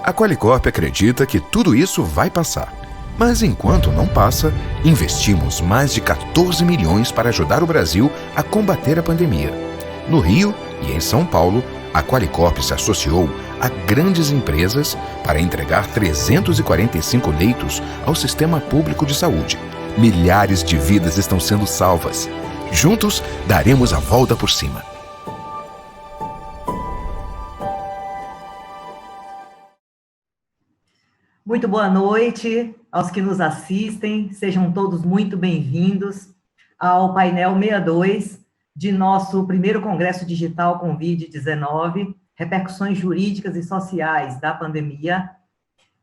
A Qualicorp acredita que tudo isso vai passar. Mas enquanto não passa, investimos mais de 14 milhões para ajudar o Brasil a combater a pandemia. No Rio e em São Paulo, a Qualicorp se associou a grandes empresas para entregar 345 leitos ao sistema público de saúde. Milhares de vidas estão sendo salvas. Juntos, daremos a volta por cima. Muito boa noite aos que nos assistem, sejam todos muito bem-vindos ao painel 62 de nosso primeiro Congresso Digital Covid-19, Repercussões Jurídicas e Sociais da Pandemia.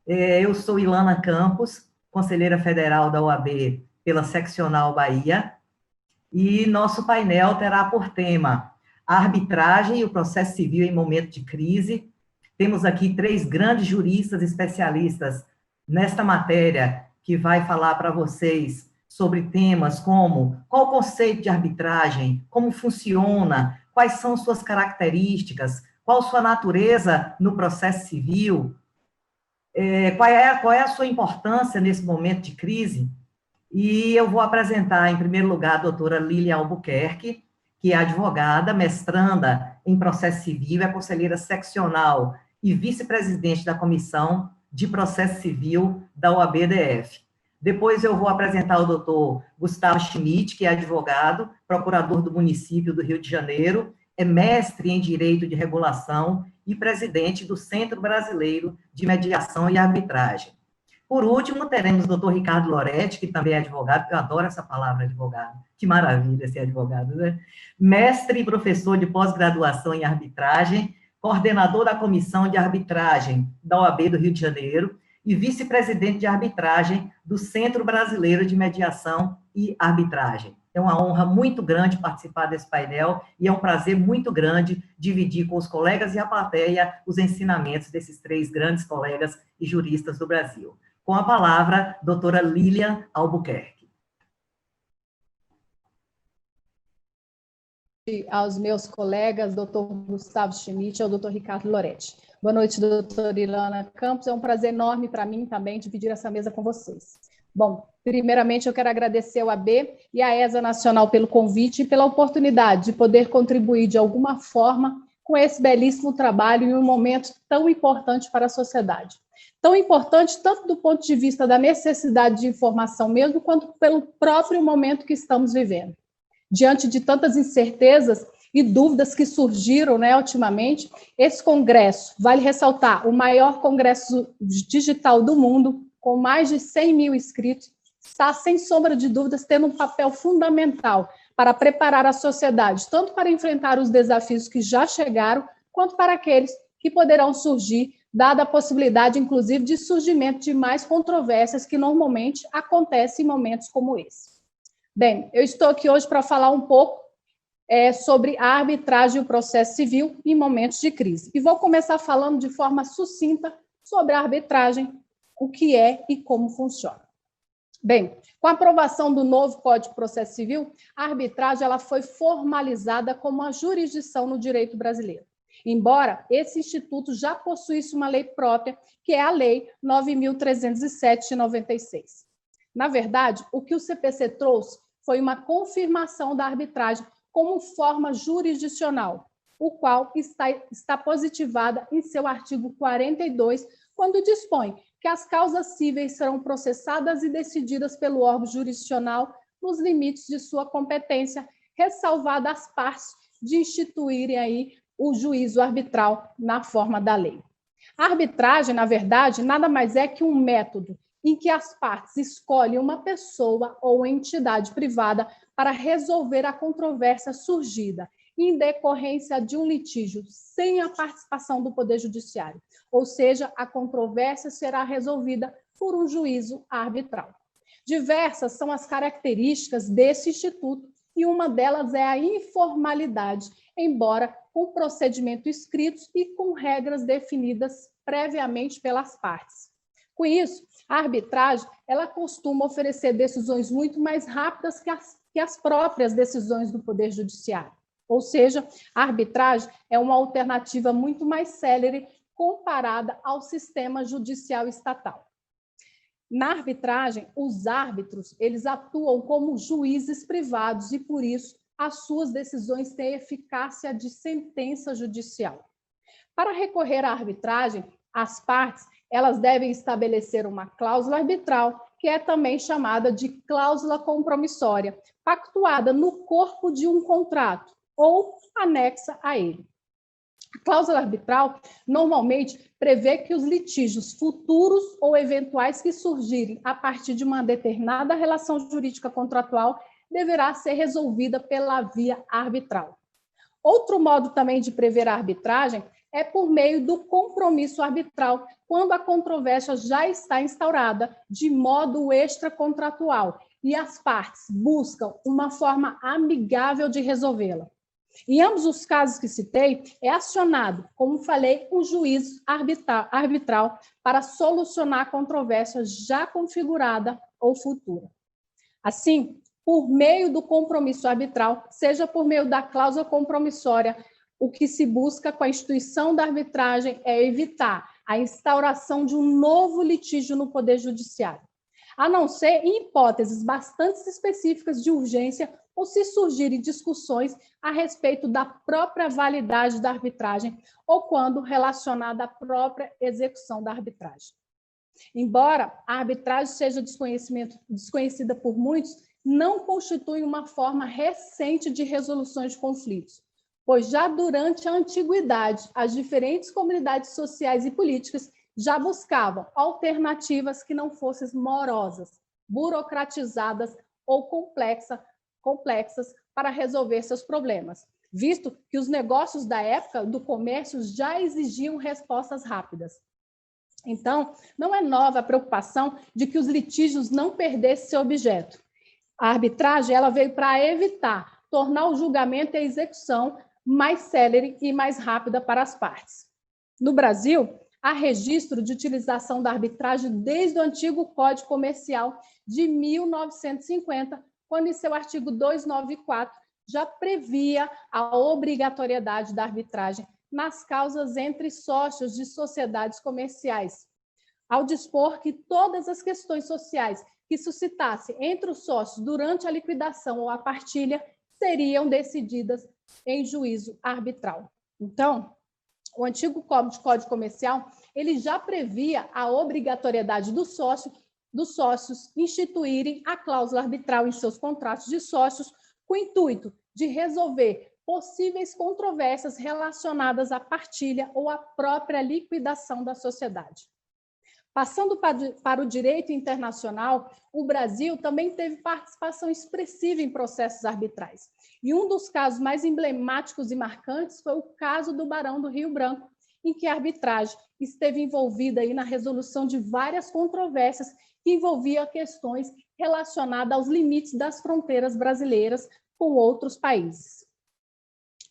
Eu sou Ilana Campos, conselheira federal da OAB pela Seccional Bahia, e nosso painel terá por tema a arbitragem e o processo civil em momento de crise. Temos aqui 3 grandes juristas especialistas nesta matéria que vai falar para vocês sobre temas como qual o conceito de arbitragem, como funciona, quais são suas características, qual sua natureza no processo civil, qual é a sua importância nesse momento de crise. E eu vou apresentar, em primeiro lugar, a doutora Lília Albuquerque, que é advogada, mestranda em processo civil, é conselheira seccional e vice-presidente da Comissão de Processo Civil da OAB-DF. Depois eu vou apresentar o doutor Gustavo Schmidt, que é advogado, procurador do município do Rio de Janeiro, é mestre em Direito de Regulação e presidente do Centro Brasileiro de Mediação e Arbitragem. Por último, teremos o doutor Ricardo Loretti, que também é advogado, eu adoro essa palavra, advogado, que maravilha ser advogado, né? Mestre e professor de pós-graduação em arbitragem, coordenador da Comissão de Arbitragem da OAB do Rio de Janeiro e vice-presidente de arbitragem do Centro Brasileiro de Mediação e Arbitragem. É uma honra muito grande participar desse painel e é um prazer muito grande dividir com os colegas e a plateia os ensinamentos desses 3 grandes colegas e juristas do Brasil. Com a palavra, doutora Lília Albuquerque. Aos meus colegas, doutor Gustavo Schmidt e ao doutor Ricardo Loretti. Boa noite, doutora Ilana Campos. É um prazer enorme para mim também dividir essa mesa com vocês. Bom, primeiramente eu quero agradecer ao AB e à ESA Nacional pelo convite e pela oportunidade de poder contribuir de alguma forma com esse belíssimo trabalho em um momento tão importante para a sociedade. Tão importante tanto do ponto de vista da necessidade de informação mesmo, quanto pelo próprio momento que estamos vivendo. Diante de tantas incertezas e dúvidas que surgiram, ultimamente, esse congresso, vale ressaltar, o maior congresso digital do mundo, com mais de 100 mil inscritos, está, sem sombra de dúvidas, tendo um papel fundamental para preparar a sociedade, tanto para enfrentar os desafios que já chegaram, quanto para aqueles que poderão surgir, dada a possibilidade, inclusive, de surgimento de mais controvérsias que normalmente acontecem em momentos como esse. Bem, eu estou aqui hoje para falar um pouco sobre a arbitragem e o processo civil em momentos de crise. E vou começar falando de forma sucinta sobre a arbitragem, o que é e como funciona. Bem, com a aprovação do novo Código de Processo Civil, a arbitragem ela foi formalizada como uma jurisdição no direito brasileiro. Embora esse instituto já possuísse uma lei própria, que é a Lei 9.307 de 96. Na verdade, o que o CPC trouxe foi uma confirmação da arbitragem como forma jurisdicional, o qual está positivada em seu artigo 42, quando dispõe que as causas cíveis serão processadas e decididas pelo órgão jurisdicional nos limites de sua competência, ressalvada as partes de instituírem aí o juízo arbitral na forma da lei. A arbitragem, na verdade, nada mais é que um método em que as partes escolhem uma pessoa ou entidade privada para resolver a controvérsia surgida em decorrência de um litígio sem a participação do Poder Judiciário, ou seja, a controvérsia será resolvida por um juízo arbitral. Diversas são as características desse instituto e uma delas é a informalidade, embora com procedimento escritos e com regras definidas previamente pelas partes. Com isso, a arbitragem ela costuma oferecer decisões muito mais rápidas que as próprias decisões do Poder Judiciário. Ou seja, a arbitragem é uma alternativa muito mais célere comparada ao sistema judicial estatal. Na arbitragem, os árbitros, eles atuam como juízes privados e, por isso, as suas decisões têm eficácia de sentença judicial. Para recorrer à arbitragem, as partes, elas devem estabelecer uma cláusula arbitral, que é também chamada de cláusula compromissória, pactuada no corpo de um contrato ou anexa a ele. A cláusula arbitral normalmente prevê que os litígios futuros ou eventuais que surgirem a partir de uma determinada relação jurídica contratual deverá ser resolvida pela via arbitral. Outro modo também de prever a arbitragem é por meio do compromisso arbitral, quando a controvérsia já está instaurada de modo extracontratual e as partes buscam uma forma amigável de resolvê-la. Em ambos os casos que citei, é acionado, como falei, um juízo arbitral para solucionar a controvérsia já configurada ou futura. Assim, por meio do compromisso arbitral, seja por meio da cláusula compromissória, o que se busca com a instituição da arbitragem é evitar a instauração de um novo litígio no Poder Judiciário, a não ser em hipóteses bastante específicas de urgência ou se surgirem discussões a respeito da própria validade da arbitragem ou quando relacionada à própria execução da arbitragem. Embora a arbitragem seja desconhecida por muitos, não constitui uma forma recente de resolução de conflitos, pois já durante a antiguidade, as diferentes comunidades sociais e políticas já buscavam alternativas que não fossem morosas, burocratizadas ou complexas para resolver seus problemas, visto que os negócios da época do comércio já exigiam respostas rápidas. Então, não é nova a preocupação de que os litígios não perdessem seu objeto. A arbitragem ela veio para evitar, tornar o julgamento e a execução mais célere e mais rápida para as partes. No Brasil, há registro de utilização da arbitragem desde o antigo Código Comercial de 1950, quando em seu artigo 294 já previa a obrigatoriedade da arbitragem nas causas entre sócios de sociedades comerciais, ao dispor que todas as questões sociais que suscitassem entre os sócios durante a liquidação ou a partilha seriam decididas em juízo arbitral. Então, o antigo Código Comercial ele já previa a obrigatoriedade dos sócios instituírem a cláusula arbitral em seus contratos de sócios com o intuito de resolver possíveis controvérsias relacionadas à partilha ou à própria liquidação da sociedade. Passando para o direito internacional, o Brasil também teve participação expressiva em processos arbitrais. E um dos casos mais emblemáticos e marcantes foi o caso do Barão do Rio Branco, em que a arbitragem esteve envolvida aí na resolução de várias controvérsias que envolviam questões relacionadas aos limites das fronteiras brasileiras com outros países.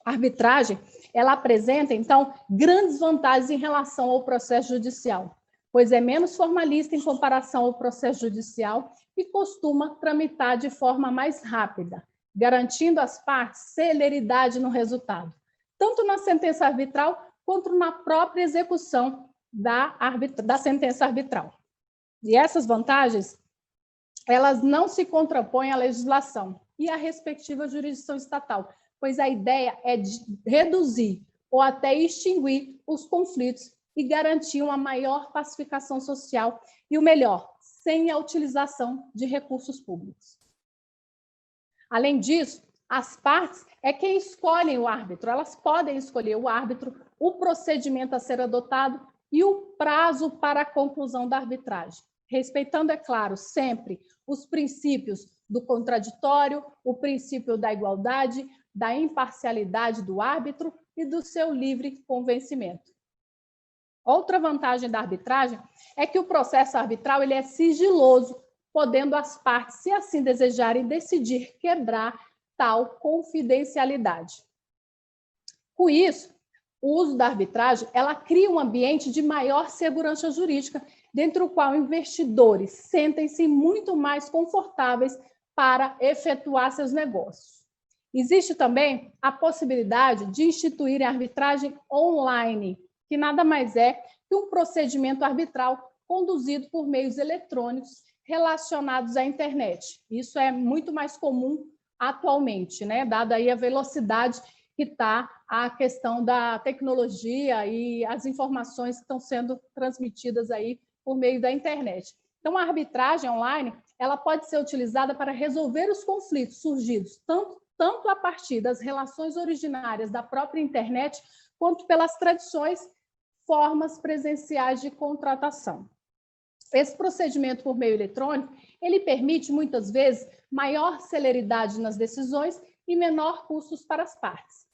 A arbitragem, ela apresenta, então, grandes vantagens em relação ao processo judicial, pois é menos formalista em comparação ao processo judicial e costuma tramitar de forma mais rápida, garantindo às partes celeridade no resultado, tanto na sentença arbitral quanto na própria execução da sentença arbitral. E essas vantagens, elas não se contrapõem à legislação e à respectiva jurisdição estatal, pois a ideia é de reduzir ou até extinguir os conflitos e garantir uma maior pacificação social e o melhor, sem a utilização de recursos públicos. Além disso, as partes é quem escolhem o árbitro, elas podem escolher o árbitro, o procedimento a ser adotado e o prazo para a conclusão da arbitragem, respeitando, é claro, sempre os princípios do contraditório, o princípio da igualdade, da imparcialidade do árbitro e do seu livre convencimento. Outra vantagem da arbitragem é que o processo arbitral ele é sigiloso, podendo as partes, se assim desejarem, decidir quebrar tal confidencialidade. Com isso, o uso da arbitragem ela cria um ambiente de maior segurança jurídica, dentro do qual investidores sentem-se muito mais confortáveis para efetuar seus negócios. Existe também a possibilidade de instituir a arbitragem online, que nada mais é que um procedimento arbitral conduzido por meios eletrônicos relacionados à internet. Isso é muito mais comum atualmente, né? Dada aí a velocidade que está a questão da tecnologia e as informações que estão sendo transmitidas aí por meio da internet. Então, a arbitragem online, ela pode ser utilizada para resolver os conflitos surgidos tanto a partir das relações originárias da própria internet, quanto pelas tradições, formas presenciais de contratação. Esse procedimento por meio eletrônico, ele permite, muitas vezes, maior celeridade nas decisões e menor custos para as partes.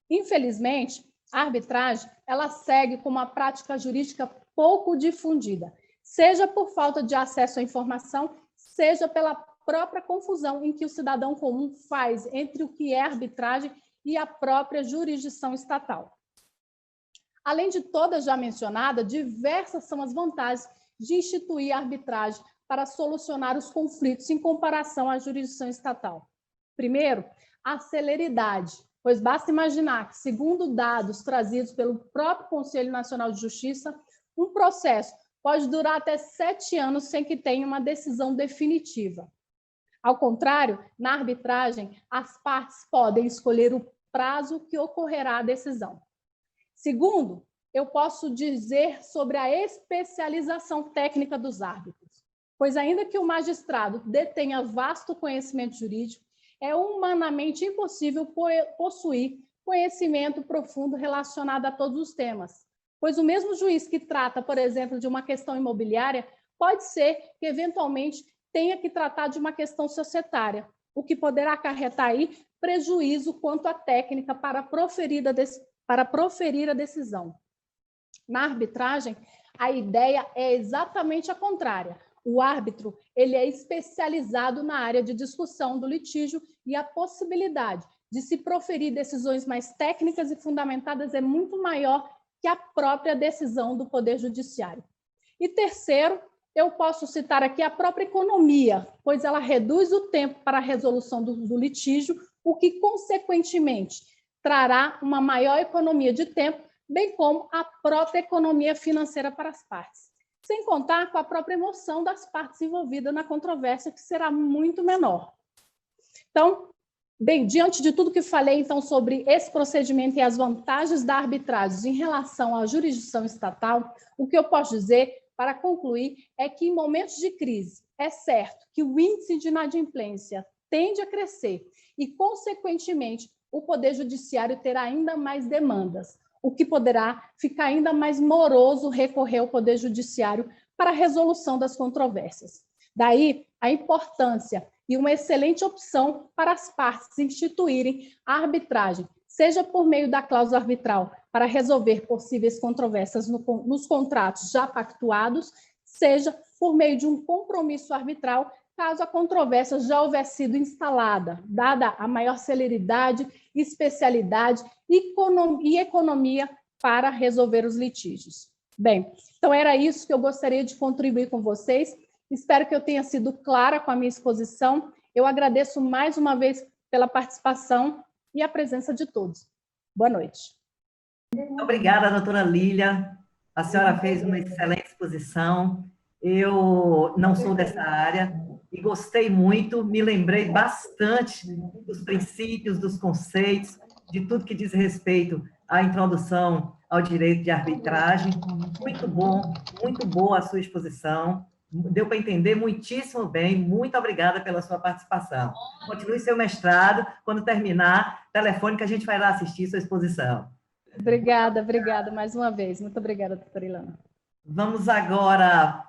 Infelizmente, a arbitragem, ela segue com uma prática jurídica pouco difundida, seja por falta de acesso à informação, seja pela própria confusão em que o cidadão comum faz entre o que é arbitragem e a própria jurisdição estatal. Além de todas já mencionadas, diversas são as vantagens de instituir a arbitragem para solucionar os conflitos em comparação à jurisdição estatal. Primeiro, a celeridade, pois basta imaginar que, segundo dados trazidos pelo próprio Conselho Nacional de Justiça, um processo pode durar até 7 anos sem que tenha uma decisão definitiva. Ao contrário, na arbitragem, as partes podem escolher o prazo que ocorrerá a decisão. Segundo, eu posso dizer sobre a especialização técnica dos árbitros, pois ainda que o magistrado detenha vasto conhecimento jurídico, é humanamente impossível possuir conhecimento profundo relacionado a todos os temas, pois o mesmo juiz que trata, por exemplo, de uma questão imobiliária, pode ser que, eventualmente, tenha que tratar de uma questão societária, o que poderá acarretar aí prejuízo quanto à técnica para proferir a decisão. Na arbitragem, a ideia é exatamente a contrária. O árbitro, ele é especializado na área de discussão do litígio e a possibilidade de se proferir decisões mais técnicas e fundamentadas é muito maior que a própria decisão do Poder Judiciário. E terceiro, eu posso citar aqui a própria economia, pois ela reduz o tempo para a resolução do litígio, o que, consequentemente, trará uma maior economia de tempo, bem como a própria economia financeira para as partes. Sem contar com a própria emoção das partes envolvidas na controvérsia, que será muito menor. Então, bem, diante de tudo que falei então sobre esse procedimento e as vantagens da arbitragem em relação à jurisdição estatal, o que eu posso dizer, para concluir, é que em momentos de crise, é certo que o índice de inadimplência tende a crescer e, consequentemente, o Poder Judiciário terá ainda mais demandas, o que poderá ficar ainda mais moroso recorrer ao Poder Judiciário para a resolução das controvérsias. Daí, a importância e uma excelente opção para as partes instituírem a arbitragem, seja por meio da cláusula arbitral para resolver possíveis controvérsias nos contratos já pactuados, seja por meio de um compromisso arbitral, caso a controvérsia já houvesse sido instalada, dada a maior celeridade, especialidade e economia para resolver os litígios. Bem, então era isso que eu gostaria de contribuir com vocês. Espero que eu tenha sido clara com a minha exposição. Eu agradeço mais uma vez pela participação e a presença de todos. Boa noite. Muito obrigada, doutora Lília. A senhora fez uma excelente exposição. Eu não sou dessa área e gostei muito, me lembrei bastante dos princípios, dos conceitos, de tudo que diz respeito à introdução ao direito de arbitragem. Muito bom, muito boa a sua exposição. Deu para entender muitíssimo bem. Muito obrigada pela sua participação. Continue seu mestrado. Quando terminar, telefone que a gente vai lá assistir sua exposição. Obrigada mais uma vez. Muito obrigada, doutora Ilana. Vamos agora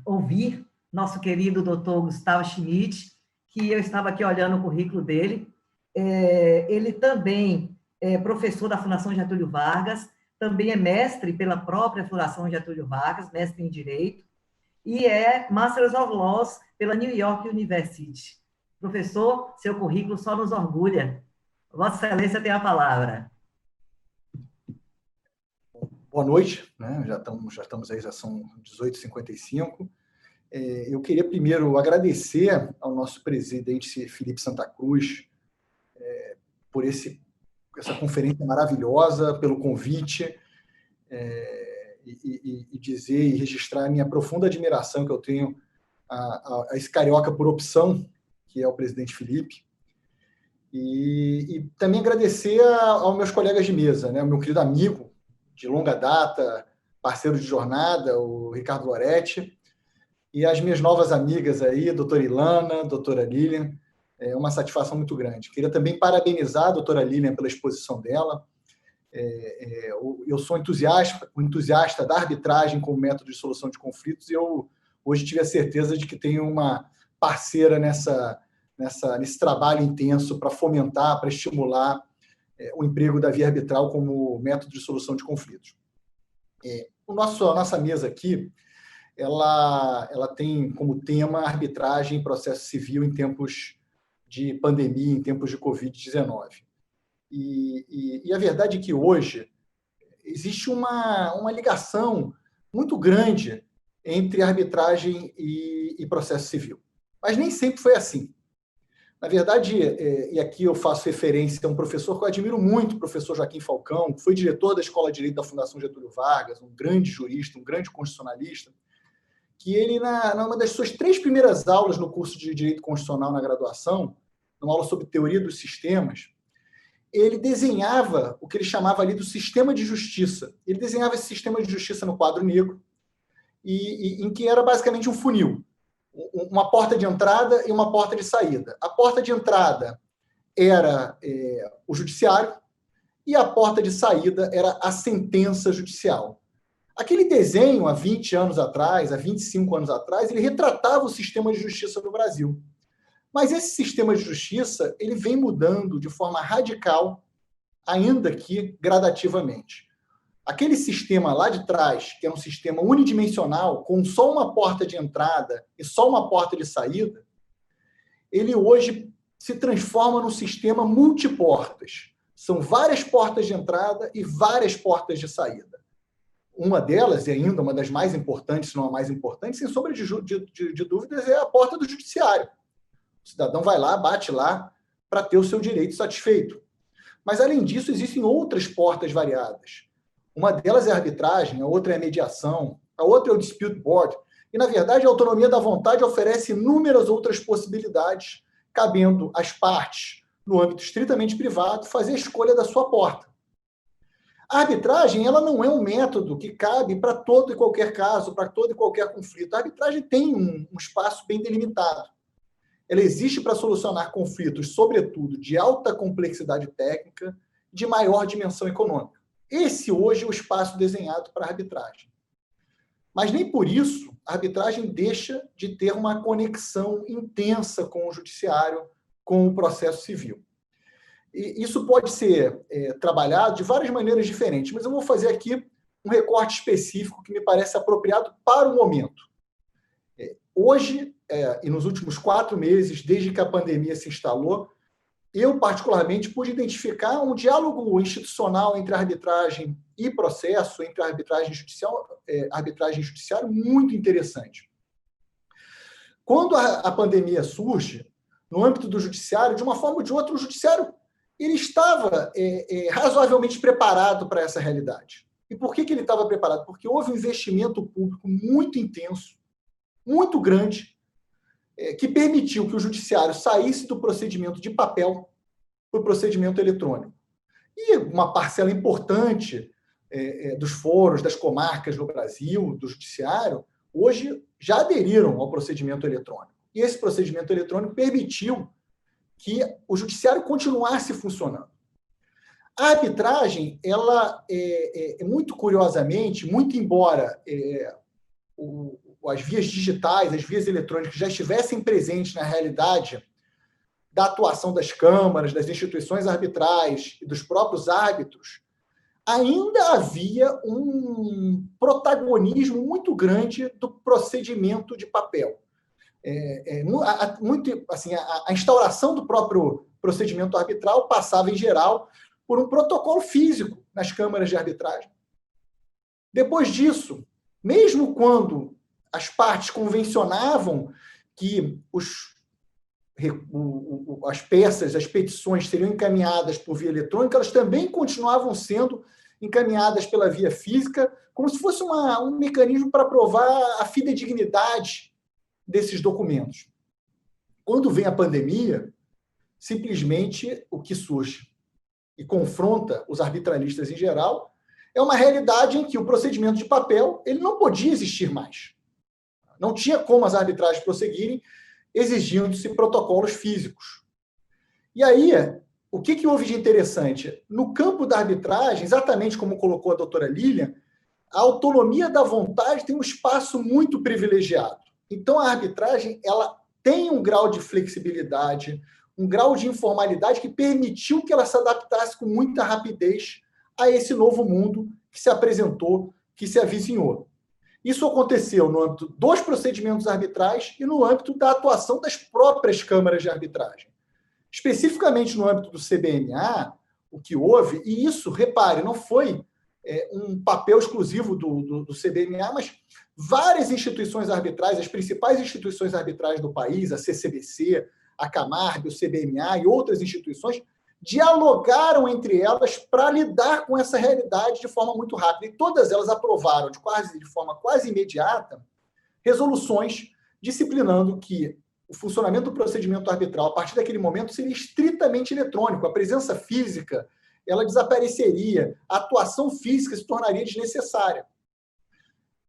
ouvir nosso querido doutor Gustavo Schmidt, que eu estava aqui olhando o currículo dele. Ele também é professor da Fundação Getúlio Vargas, também é mestre pela própria Fundação Getúlio Vargas, mestre em Direito, e é Master of Laws pela New York University. Professor, seu currículo só nos orgulha. Vossa Excelência tem a palavra. Boa noite, né? Já estamos aí, já são 18h55. Eu queria primeiro agradecer ao nosso presidente Felipe Santa Cruz por essa essa conferência maravilhosa, pelo convite, e dizer e registrar a minha profunda admiração que eu tenho a esse carioca por opção, que é o presidente Felipe, e também agradecer aos meus colegas de mesa, né? O meu querido amigo de longa data, parceiro de jornada, o Ricardo Loretti, e as minhas novas amigas aí, doutora Ilana, doutora Lilian. É uma satisfação muito grande. Queria também parabenizar a doutora Lilian pela exposição dela. Eu sou entusiasta da arbitragem como método de solução de conflitos, e eu hoje tive a certeza de que tenho uma parceira nesse trabalho intenso para fomentar, para estimular o emprego da via arbitral como método de solução de conflitos. A nossa mesa aqui, ela tem como tema arbitragem em processo civil em tempos de pandemia, em tempos de Covid-19. E a verdade é que hoje existe uma ligação muito grande entre arbitragem e processo civil. Mas nem sempre foi assim. Na verdade, e aqui eu faço referência a um professor que eu admiro muito, o professor Joaquim Falcão, que foi diretor da Escola de Direito da Fundação Getúlio Vargas, um grande jurista, um grande constitucionalista, que ele, numa das suas 3 primeiras aulas no curso de Direito Constitucional na graduação, numa aula sobre teoria dos sistemas, ele desenhava o que ele chamava ali do sistema de justiça. Ele desenhava esse sistema de justiça no quadro negro, em que era basicamente um funil. Uma porta de entrada e uma porta de saída. A porta de entrada era o judiciário e a porta de saída era a sentença judicial. Aquele desenho, há 20 anos atrás, há 25 anos atrás, ele retratava o sistema de justiça no Brasil. Mas esse sistema de justiça ele vem mudando de forma radical, ainda que gradativamente. Aquele sistema lá de trás, que é um sistema unidimensional, com só uma porta de entrada e só uma porta de saída, ele hoje se transforma num sistema multiportas. São várias portas de entrada e várias portas de saída. Uma delas, e ainda uma das mais importantes, se não a mais importante, sem sombra de dúvidas, é a porta do judiciário. O cidadão vai lá, bate lá, para ter o seu direito satisfeito. Mas, além disso, existem outras portas variadas. Uma delas é a arbitragem, a outra é a mediação, a outra é o dispute board. E, na verdade, a autonomia da vontade oferece inúmeras outras possibilidades, cabendo às partes, no âmbito estritamente privado, fazer a escolha da sua porta. A arbitragem ela não é um método que cabe para todo e qualquer caso, para todo e qualquer conflito. A arbitragem tem um espaço bem delimitado. Ela existe para solucionar conflitos, sobretudo, de alta complexidade técnica, de maior dimensão econômica. Esse hoje é o espaço desenhado para a arbitragem. Mas nem por isso a arbitragem deixa de ter uma conexão intensa com o judiciário, com o processo civil. E isso pode ser trabalhado de várias maneiras diferentes, mas eu vou fazer aqui um recorte específico que me parece apropriado para o momento. Hoje, e nos últimos 4 meses, desde que a pandemia se instalou, eu, particularmente, pude identificar um diálogo institucional entre arbitragem e processo, entre arbitragem e judiciário, muito interessante. Quando a pandemia surge, no âmbito do judiciário, de uma forma ou de outra, o judiciário ele estava razoavelmente preparado para essa realidade. E por que ele estava preparado? Porque houve um investimento público muito intenso, muito grande, que permitiu que o judiciário saísse do procedimento de papel para o procedimento eletrônico. E uma parcela importante dos fóruns, das comarcas no Brasil, do judiciário, hoje já aderiram ao procedimento eletrônico. E esse procedimento eletrônico permitiu que o judiciário continuasse funcionando. A arbitragem, ela muito curiosamente, muito embora as vias digitais, as vias eletrônicas já estivessem presentes na realidade da atuação das câmaras, das instituições arbitrais e dos próprios árbitros, ainda havia um protagonismo muito grande do procedimento de papel. A instauração do próprio procedimento arbitral passava, em geral, por um protocolo físico nas câmaras de arbitragem. Depois disso, mesmo quando as partes convencionavam que os as peças, as petições seriam encaminhadas por via eletrônica, elas também continuavam sendo encaminhadas pela via física, como se fosse um mecanismo para provar a fidedignidade desses documentos. Quando vem a pandemia, simplesmente o que surge e confronta os arbitralistas em geral é uma realidade em que o procedimento de papel ele não podia existir mais. Não tinha como as arbitragens prosseguirem, exigindo-se protocolos físicos. E aí, o que houve de interessante? No campo da arbitragem, exatamente como colocou a doutora Lilian, a autonomia da vontade tem um espaço muito privilegiado. Então, a arbitragem ela tem um grau de flexibilidade, um grau de informalidade que permitiu que ela se adaptasse com muita rapidez a esse novo mundo que se apresentou, que se avizinhou. Isso aconteceu no âmbito dos procedimentos arbitrais e no âmbito da atuação das próprias câmaras de arbitragem. Especificamente no âmbito do CBMA, o que houve, e isso, repare, não foi um papel exclusivo do CBMA, mas várias instituições arbitrais, as principais instituições arbitrais do país, a CCBC, a Camargo, o CBMA e outras instituições, dialogaram entre elas para lidar com essa realidade de forma muito rápida. E todas elas aprovaram, de forma quase imediata, resoluções disciplinando que o funcionamento do procedimento arbitral, a partir daquele momento, seria estritamente eletrônico. A presença física ela desapareceria, a atuação física se tornaria desnecessária.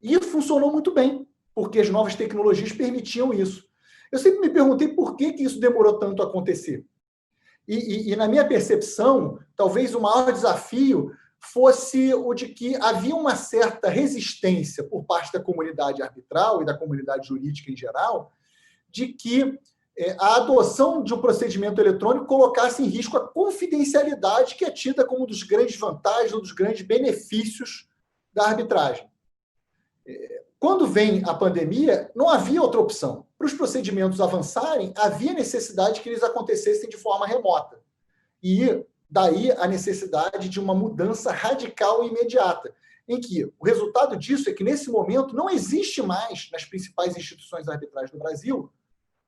E funcionou muito bem, porque as novas tecnologias permitiam isso. Eu sempre me perguntei por que isso demorou tanto a acontecer. E na minha percepção, talvez o maior desafio fosse o de que havia uma certa resistência por parte da comunidade arbitral e da comunidade jurídica em geral, de que a adoção de um procedimento eletrônico colocasse em risco a confidencialidade que é tida como um dos grandes vantagens, um dos grandes benefícios da arbitragem. Quando vem a pandemia, não havia outra opção. Para os procedimentos avançarem, havia necessidade que eles acontecessem de forma remota. E daí a necessidade de uma mudança radical e imediata, em que o resultado disso é que, nesse momento, não existe mais, nas principais instituições arbitrais do Brasil,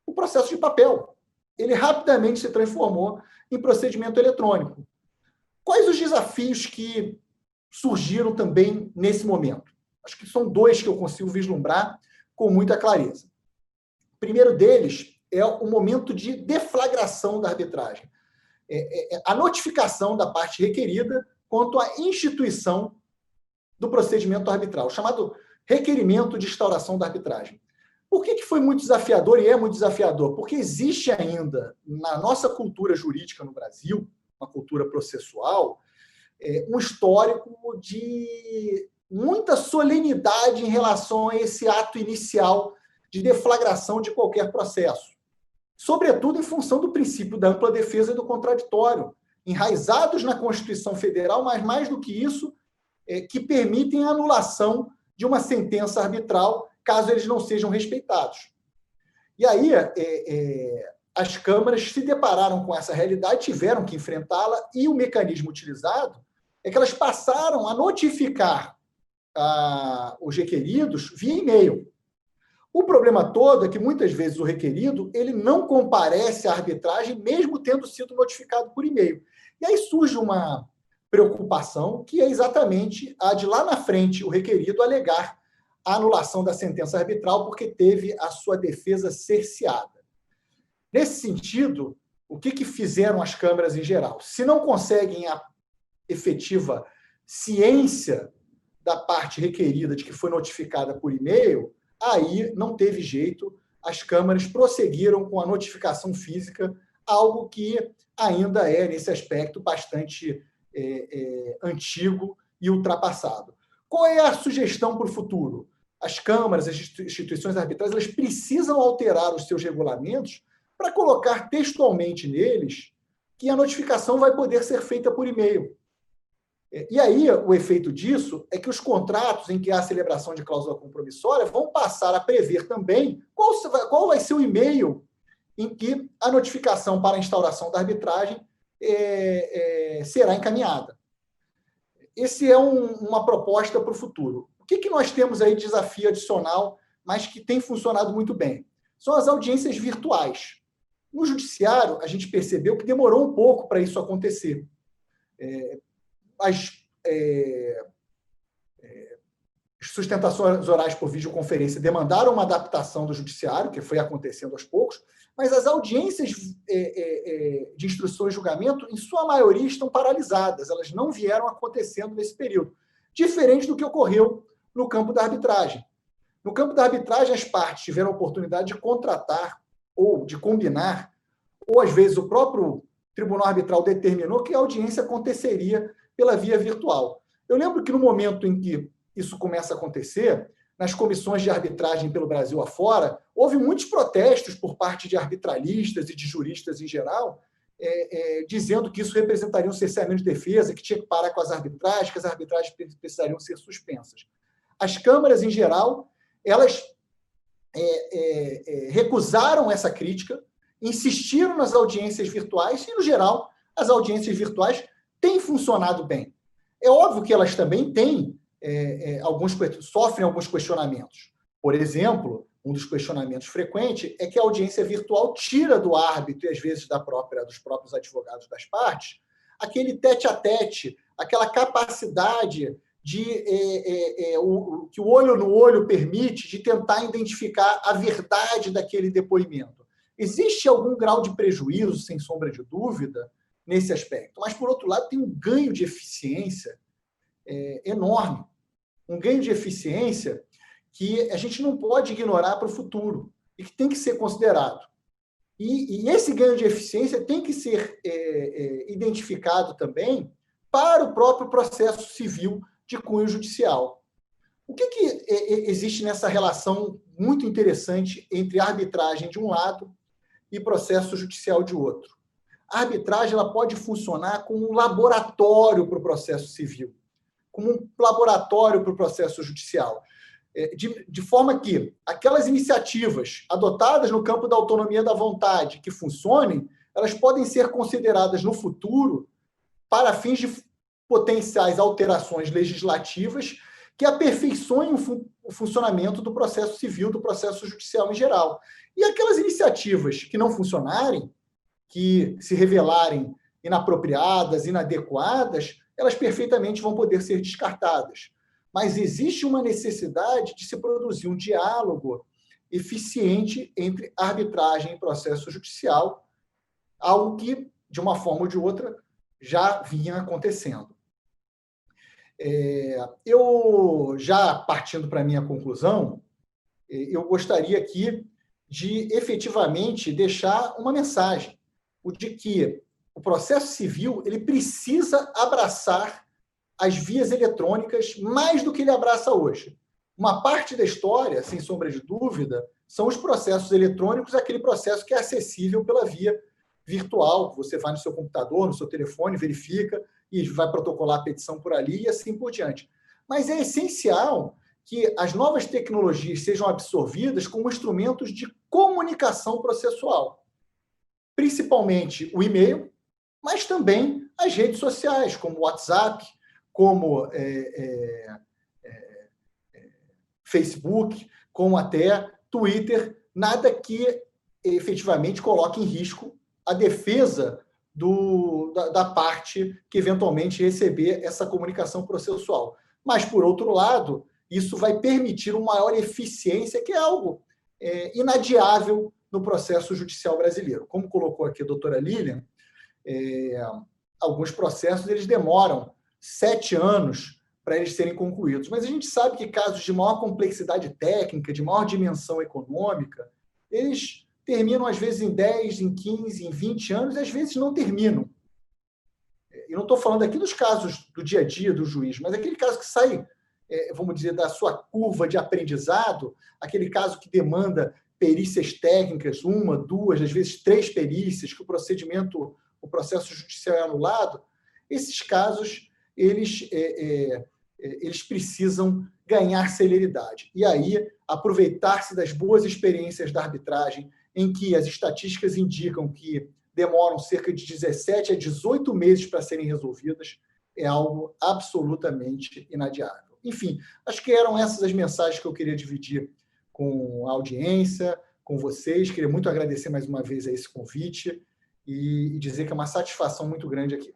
o processo de papel. Ele rapidamente se transformou em procedimento eletrônico. Quais os desafios que surgiram também nesse momento? Acho que são dois que eu consigo vislumbrar com muita clareza. O primeiro deles é o momento de deflagração da arbitragem. A notificação da parte requerida quanto à instituição do procedimento arbitral, chamado requerimento de instauração da arbitragem. Por que foi muito desafiador e é muito desafiador? Porque existe ainda, na nossa cultura jurídica no Brasil, uma cultura processual, um histórico de muita solenidade em relação a esse ato inicial de deflagração de qualquer processo. Sobretudo em função do princípio da ampla defesa e do contraditório, enraizados na Constituição Federal, mas mais do que isso, que permitem a anulação de uma sentença arbitral, caso eles não sejam respeitados. E aí, as câmaras se depararam com essa realidade, tiveram que enfrentá-la, e o mecanismo utilizado é que elas passaram a notificar os requeridos via e-mail. O problema todo é que, muitas vezes, o requerido ele não comparece à arbitragem, mesmo tendo sido notificado por e-mail. E aí surge uma preocupação, que é exatamente a de, lá na frente, o requerido alegar a anulação da sentença arbitral porque teve a sua defesa cerceada. Nesse sentido, o que fizeram as câmaras em geral? Se não conseguem a efetiva ciência da parte requerida de que foi notificada por e-mail, aí não teve jeito, as câmaras prosseguiram com a notificação física, algo que ainda é, nesse aspecto, bastante antigo e ultrapassado. Qual é a sugestão para o futuro? As câmaras, as instituições arbitrais, elas precisam alterar os seus regulamentos para colocar textualmente neles que a notificação vai poder ser feita por e-mail. E aí, o efeito disso é que os contratos em que há a celebração de cláusula compromissória vão passar a prever também qual vai ser o e-mail em que a notificação para a instauração da arbitragem será encaminhada. Esse é uma proposta para o futuro. O que nós temos aí de desafio adicional, mas que tem funcionado muito bem? São as audiências virtuais. No judiciário, a gente percebeu que demorou um pouco para isso acontecer. As sustentações orais por videoconferência demandaram uma adaptação do judiciário, que foi acontecendo aos poucos, mas as audiências de instrução e julgamento, em sua maioria, estão paralisadas, elas não vieram acontecendo nesse período, diferente do que ocorreu no campo da arbitragem. No campo da arbitragem, as partes tiveram a oportunidade de contratar ou de combinar, ou às vezes o próprio tribunal arbitral determinou que a audiência aconteceria pela via virtual. Eu lembro que no momento em que isso começa a acontecer, nas comissões de arbitragem pelo Brasil afora, houve muitos protestos por parte de arbitralistas e de juristas em geral, dizendo que isso representaria um cerceamento de defesa, que tinha que parar com as arbitragens, que as arbitragens precisariam ser suspensas. As câmaras, em geral, elas recusaram essa crítica, insistiram nas audiências virtuais e, no geral, as audiências virtuais têm funcionado bem. É óbvio que elas também têm sofrem alguns questionamentos. Por exemplo, um dos questionamentos frequentes é que a audiência virtual tira do árbitro e, às vezes, dos próprios advogados das partes, aquele tete-a-tete, aquela capacidade que o olho no olho permite de tentar identificar a verdade daquele depoimento. Existe algum grau de prejuízo, sem sombra de dúvida, nesse aspecto. Mas, por outro lado, tem um ganho de eficiência enorme. Um ganho de eficiência que a gente não pode ignorar para o futuro e que tem que ser considerado. E esse ganho de eficiência tem que ser identificado também para o próprio processo civil de cunho judicial. O que existe nessa relação muito interessante entre arbitragem de um lado e processo judicial de outro? A arbitragem ela pode funcionar como um laboratório para o processo civil, como um laboratório para o processo judicial, de forma que aquelas iniciativas adotadas no campo da autonomia da vontade que funcionem, elas podem ser consideradas no futuro para fins de potenciais alterações legislativas que aperfeiçoem o funcionamento do processo civil, do processo judicial em geral. E aquelas iniciativas que não funcionarem, que se revelarem inapropriadas, inadequadas, elas perfeitamente vão poder ser descartadas. Mas existe uma necessidade de se produzir um diálogo eficiente entre arbitragem e processo judicial, algo que, de uma forma ou de outra, já vinha acontecendo. Eu, já partindo para a minha conclusão, eu gostaria aqui de efetivamente deixar uma mensagem, o de que o processo civil ele precisa abraçar as vias eletrônicas mais do que ele abraça hoje. Uma parte da história, sem sombra de dúvida, são os processos eletrônicos, aquele processo que é acessível pela via virtual. Você vai no seu computador, no seu telefone, verifica e vai protocolar a petição por ali e assim por diante. Mas é essencial que as novas tecnologias sejam absorvidas como instrumentos de comunicação processual, principalmente o e-mail, mas também as redes sociais, como o WhatsApp, como Facebook, como até Twitter, nada que efetivamente coloque em risco a defesa da parte que eventualmente receber essa comunicação processual. Mas, por outro lado, isso vai permitir uma maior eficiência, que é algo inadiável no processo judicial brasileiro. Como colocou aqui a doutora Lilian, alguns processos eles demoram 7 anos para eles serem concluídos. Mas a gente sabe que casos de maior complexidade técnica, de maior dimensão econômica, eles terminam, às vezes, em 10, em 15, em 20 anos, e às vezes não terminam. Eu não estou falando aqui dos casos do dia a dia do juiz, mas aquele caso que sai, vamos dizer, da sua curva de aprendizado, aquele caso que demanda perícias técnicas, 1, 2, às vezes 3 perícias, que o processo judicial é anulado, esses casos eles precisam ganhar celeridade. E aí, aproveitar-se das boas experiências da arbitragem, em que as estatísticas indicam que demoram cerca de 17 a 18 meses para serem resolvidas, é algo absolutamente inadiável. Enfim, acho que eram essas as mensagens que eu queria dividir com a audiência, com vocês. Queria muito agradecer mais uma vez a esse convite e dizer que é uma satisfação muito grande aqui.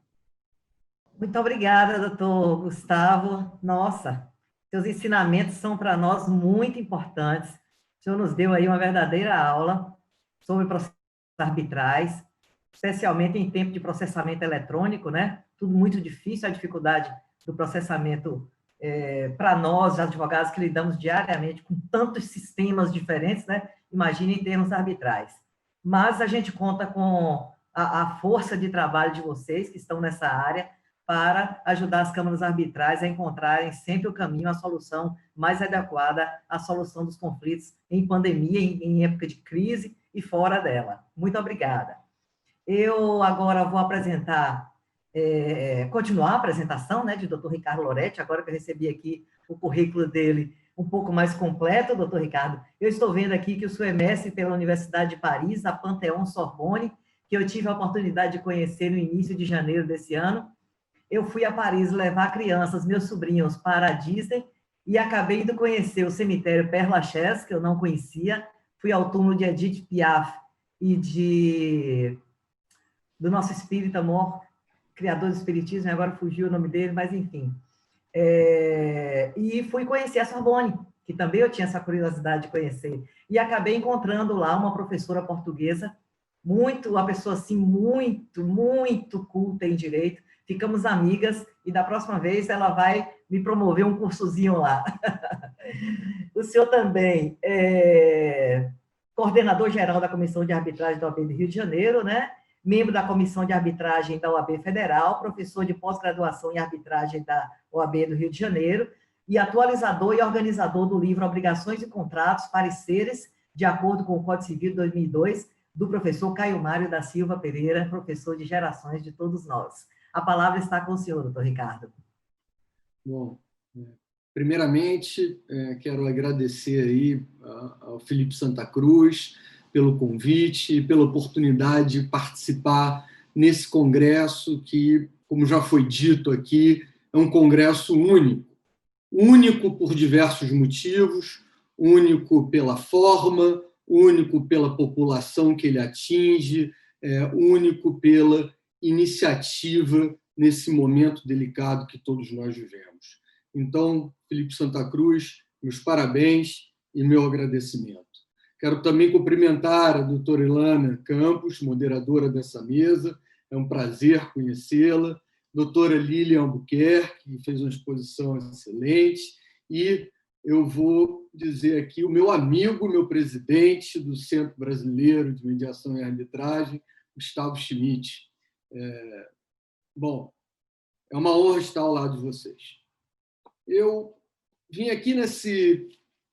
Muito obrigada, doutor Gustavo. Nossa, seus ensinamentos são para nós muito importantes. O senhor nos deu aí uma verdadeira aula sobre processos arbitrais, especialmente em tempo de processamento eletrônico, né? Tudo muito difícil, a dificuldade do processamento para nós, advogados, que lidamos diariamente com tantos sistemas diferentes, né? Imagine em termos arbitrais. Mas a gente conta com a força de trabalho de vocês que estão nessa área para ajudar as câmaras arbitrais a encontrarem sempre o caminho, a solução mais adequada à solução dos conflitos em pandemia, em época de crise e fora dela. Muito obrigada. Eu agora vou apresentar, continuar a apresentação, né, de Dr. Ricardo Loretti, agora que eu recebi aqui o currículo dele um pouco mais completo, doutor Ricardo. Eu estou vendo aqui que o senhor é mestre pela Universidade de Paris, a Panthéon-Sorbonne, que eu tive a oportunidade de conhecer no início de janeiro desse ano. Eu fui a Paris levar crianças, meus sobrinhos, para a Disney e acabei indo conhecer o cemitério Père Lachaise, que eu não conhecia. Fui ao túmulo de Edith Piaf e do nosso espírita mor, criador do espiritismo, agora fugiu o nome dele, mas enfim. E fui conhecer a Sorbonne, que também eu tinha essa curiosidade de conhecer. E acabei encontrando lá uma professora portuguesa, uma pessoa assim, muito culta em direito. Ficamos amigas e da próxima vez ela vai me promover um cursozinho lá. O senhor também é coordenador geral da Comissão de Arbitragem da OAB do Rio de Janeiro, né? Membro da Comissão de Arbitragem da OAB Federal, professor de pós-graduação em arbitragem da OAB do Rio de Janeiro e atualizador e organizador do livro Obrigações e Contratos, Pareceres, de acordo com o Código Civil de 2002, do professor Caio Mário da Silva Pereira, professor de gerações de todos nós. A palavra está com o senhor, doutor Ricardo. Bom, primeiramente, quero agradecer aí ao Felipe Santa Cruz pelo convite, pela oportunidade de participar nesse congresso que, como já foi dito aqui, é um congresso único. Único por diversos motivos, único pela forma, único pela população que ele atinge, único pela iniciativa nesse momento delicado que todos nós vivemos. Então, Felipe Santa Cruz, meus parabéns e meu agradecimento. Quero também cumprimentar a doutora Ilana Campos, moderadora dessa mesa, é um prazer conhecê-la, doutora Lilian Albuquerque, que fez uma exposição excelente, e eu vou dizer aqui o meu amigo, meu presidente do Centro Brasileiro de Mediação e Arbitragem, Gustavo Schmidt. Bom, é uma honra estar ao lado de vocês. Eu vim aqui nesse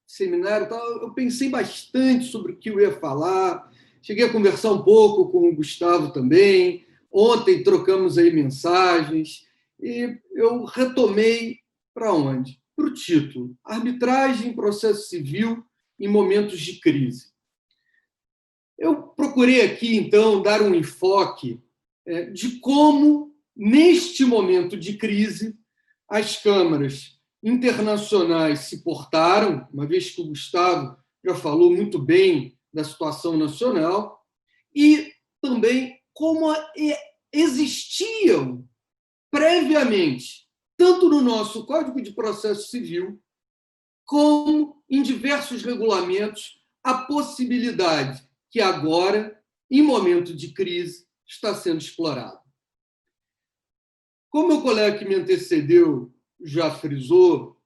seminário, eu pensei bastante sobre o que eu ia falar, cheguei a conversar um pouco com o Gustavo também, ontem trocamos aí mensagens, e eu retomei para onde? Para o título, Arbitragem em Processo Civil em Momentos de Crise. Eu procurei aqui, então, dar um enfoque de como, neste momento de crise, as câmaras internacionais se portaram, uma vez que o Gustavo já falou muito bem da situação nacional, e também como existiam previamente, tanto no nosso Código de Processo Civil, como em diversos regulamentos, a possibilidade que agora, em momento de crise, está sendo explorada. Como o colega que me antecedeu já frisou,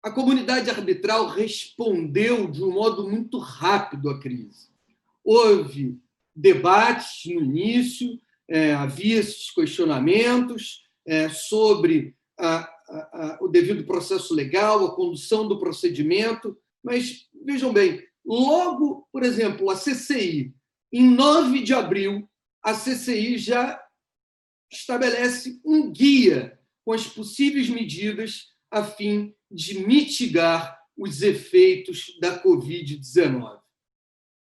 a comunidade arbitral respondeu de um modo muito rápido à crise. Houve debates no início, havia esses questionamentos sobre o devido processo legal, a condução do procedimento, mas, vejam bem, logo, por exemplo, a CCI, em 9 de abril, a CCI já estabelece um guia com as possíveis medidas a fim de mitigar os efeitos da Covid-19.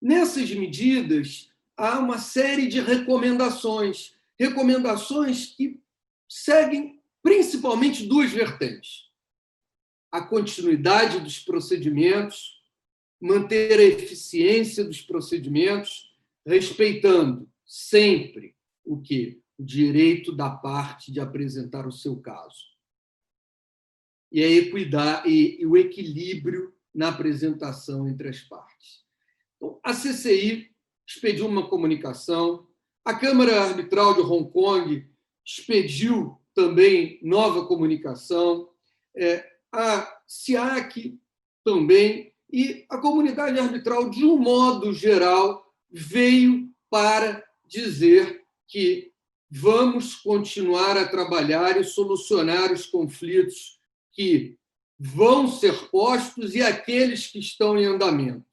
Nessas medidas, há uma série de recomendações que seguem principalmente duas vertentes: a continuidade dos procedimentos manter a eficiência dos procedimentos, respeitando sempre o quê? O direito da parte de apresentar o seu caso. E a equidade e o equilíbrio na apresentação entre as partes. Então, a CCI expediu uma comunicação, a Câmara Arbitral de Hong Kong expediu também nova comunicação, a SIAC também, e a comunidade arbitral, de um modo geral, veio para dizer que vamos continuar a trabalhar e solucionar os conflitos que vão ser postos e aqueles que estão em andamento.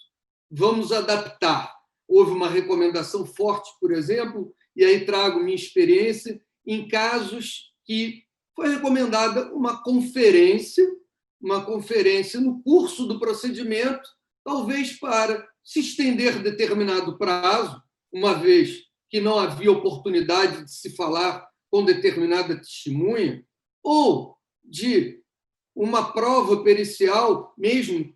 Vamos adaptar. Houve uma recomendação forte, por exemplo, e aí trago minha experiência, em casos que foi recomendada uma conferência no curso do procedimento, talvez para se estender determinado prazo, uma vez que não havia oportunidade de se falar com determinada testemunha, ou de uma prova pericial, mesmo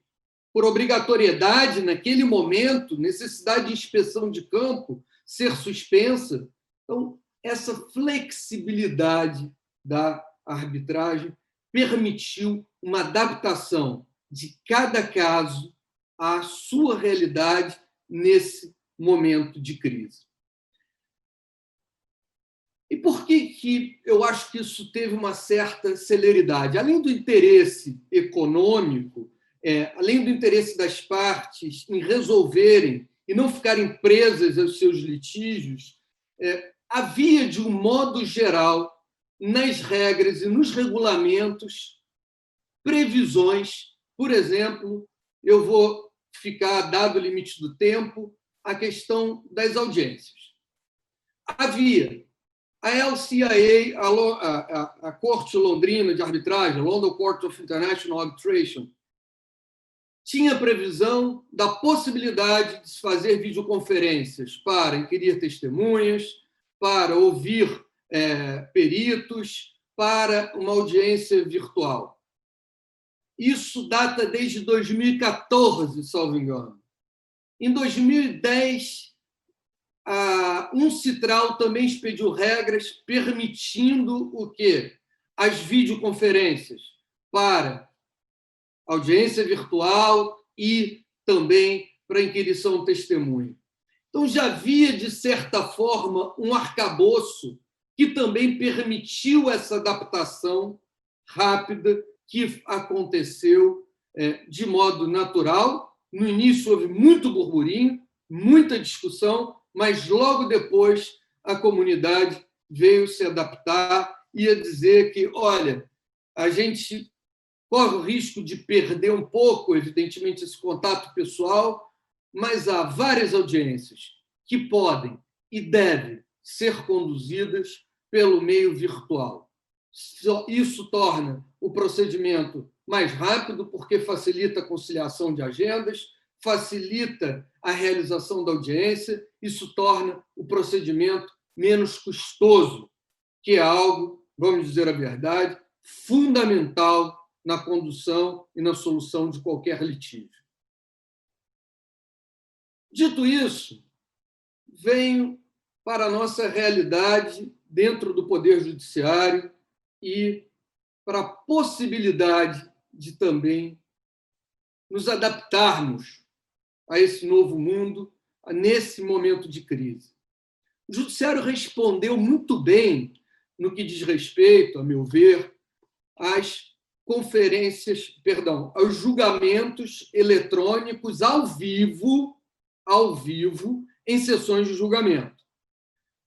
por obrigatoriedade naquele momento, necessidade de inspeção de campo, ser suspensa. Então, essa flexibilidade da arbitragem permitiu uma adaptação de cada caso à sua realidade nesse momento de crise. E por que eu acho que isso teve uma certa celeridade? Além do interesse econômico, além do interesse das partes em resolverem e não ficarem presas aos seus litígios, havia, de um modo geral, nas regras e nos regulamentos, previsões. Por exemplo, eu vou ficar, dado o limite do tempo, a questão das audiências. Havia a LCIA, a Corte Londrina de Arbitragem, London Court of International Arbitration, tinha previsão da possibilidade de se fazer videoconferências para inquirir testemunhas, para ouvir peritos, para uma audiência virtual. Isso data desde 2014, salvo engano. Em 2010, a UNCITRAL também expediu regras permitindo o quê? As videoconferências para audiência virtual e também para inquirição de testemunha. Então, já havia, de certa forma, um arcabouço que também permitiu essa adaptação rápida que aconteceu de modo natural. No início houve muito burburinho, muita discussão, mas logo depois a comunidade veio se adaptar e a dizer que, olha, a gente corre o risco de perder um pouco, evidentemente, esse contato pessoal, mas há várias audiências que podem e devem ser conduzidas pelo meio virtual. Isso torna o procedimento mais rápido, porque facilita a conciliação de agendas, facilita a realização da audiência, isso torna o procedimento menos custoso, que é algo, vamos dizer a verdade, fundamental na condução e na solução de qualquer litígio. Dito isso, venho para a nossa realidade dentro do Poder Judiciário e para a possibilidade de também nos adaptarmos a esse novo mundo, nesse momento de crise. O Judiciário respondeu muito bem no que diz respeito, a meu ver, às aos julgamentos eletrônicos ao vivo, em sessões de julgamento.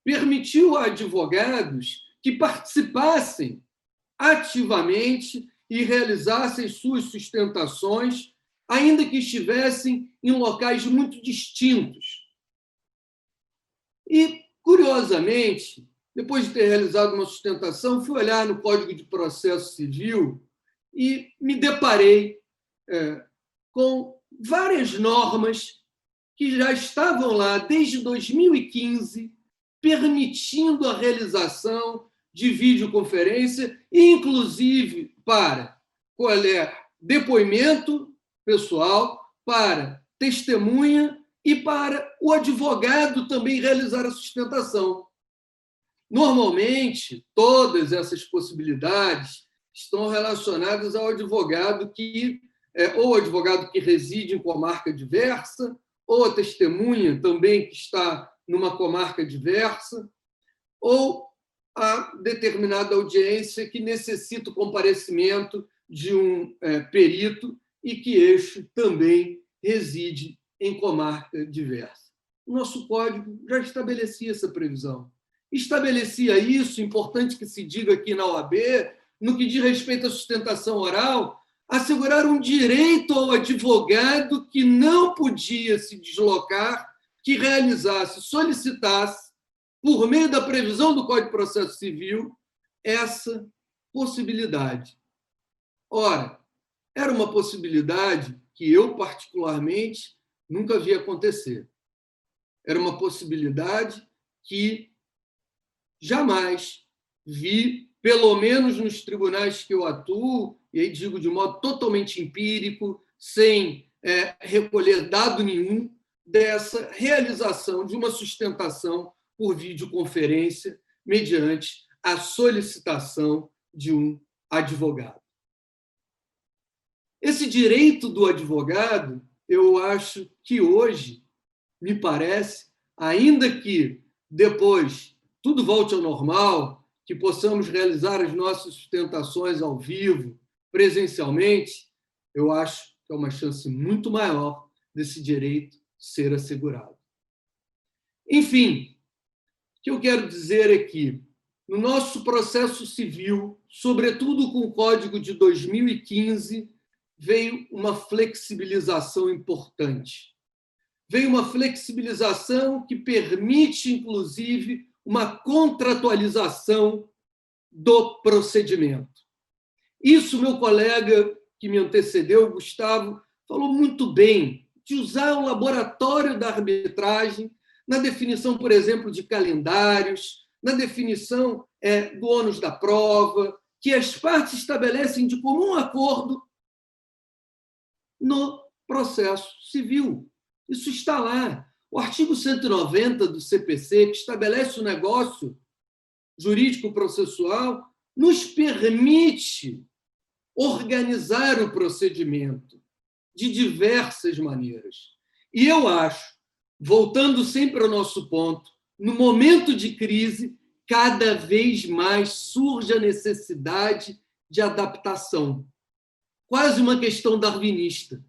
Permitiu a advogados que participassem ativamente e realizassem suas sustentações, ainda que estivessem em locais muito distintos. E, curiosamente, depois de ter realizado uma sustentação, fui olhar no Código de Processo Civil e me deparei com várias normas que já estavam lá desde 2015, permitindo a realização de videoconferência, inclusive para depoimento pessoal, para testemunha e para o advogado também realizar a sustentação. Normalmente, todas essas possibilidades estão relacionadas ao advogado ou advogado que reside em comarca diversa, ou a testemunha também que está numa comarca diversa, ou a determinada audiência que necessita o comparecimento de um perito e que este também reside em comarca diversa. O nosso código já estabelecia essa previsão. Estabelecia isso, importante que se diga aqui na OAB, no que diz respeito à sustentação oral, assegurar um direito ao advogado que não podia se deslocar, que realizasse, solicitasse, por meio da previsão do Código de Processo Civil, essa possibilidade. Ora, era uma possibilidade que eu, particularmente, nunca vi acontecer. Era uma possibilidade que jamais vi, pelo menos nos tribunais que eu atuo, e aí digo de modo totalmente empírico, sem recolher dado nenhum, dessa realização de uma sustentação por videoconferência mediante a solicitação de um advogado. Esse direito do advogado, eu acho que hoje, me parece, ainda que depois tudo volte ao normal, que possamos realizar as nossas sustentações ao vivo, presencialmente, eu acho que é uma chance muito maior desse direito ser assegurado. Enfim, o que eu quero dizer é que, no nosso processo civil, sobretudo com o Código de 2015, veio uma flexibilização importante. Veio uma flexibilização que permite, inclusive, uma contratualização do procedimento. Isso, meu colega que me antecedeu, Gustavo, falou muito bem, de usar o laboratório da arbitragem na definição, por exemplo, de calendários, na definição do ônus da prova, que as partes estabelecem de comum acordo no processo civil. Isso está lá. O artigo 190 do CPC, que estabelece o negócio jurídico-processual, nos permite organizar o procedimento de diversas maneiras. E eu acho, voltando sempre ao nosso ponto, no momento de crise, cada vez mais surge a necessidade de adaptação. Quase uma questão darwinista.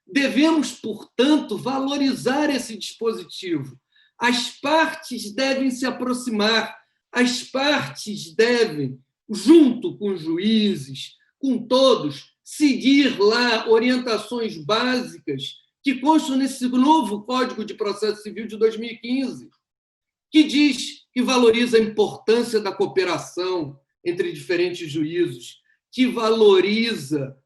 Devemos, portanto, valorizar esse dispositivo. As partes devem se aproximar, as partes devem, junto com os juízes, com todos, seguir lá orientações básicas que constam nesse novo Código de Processo Civil de 2015, que diz que valoriza a importância da cooperação entre diferentes juízos, que valoriza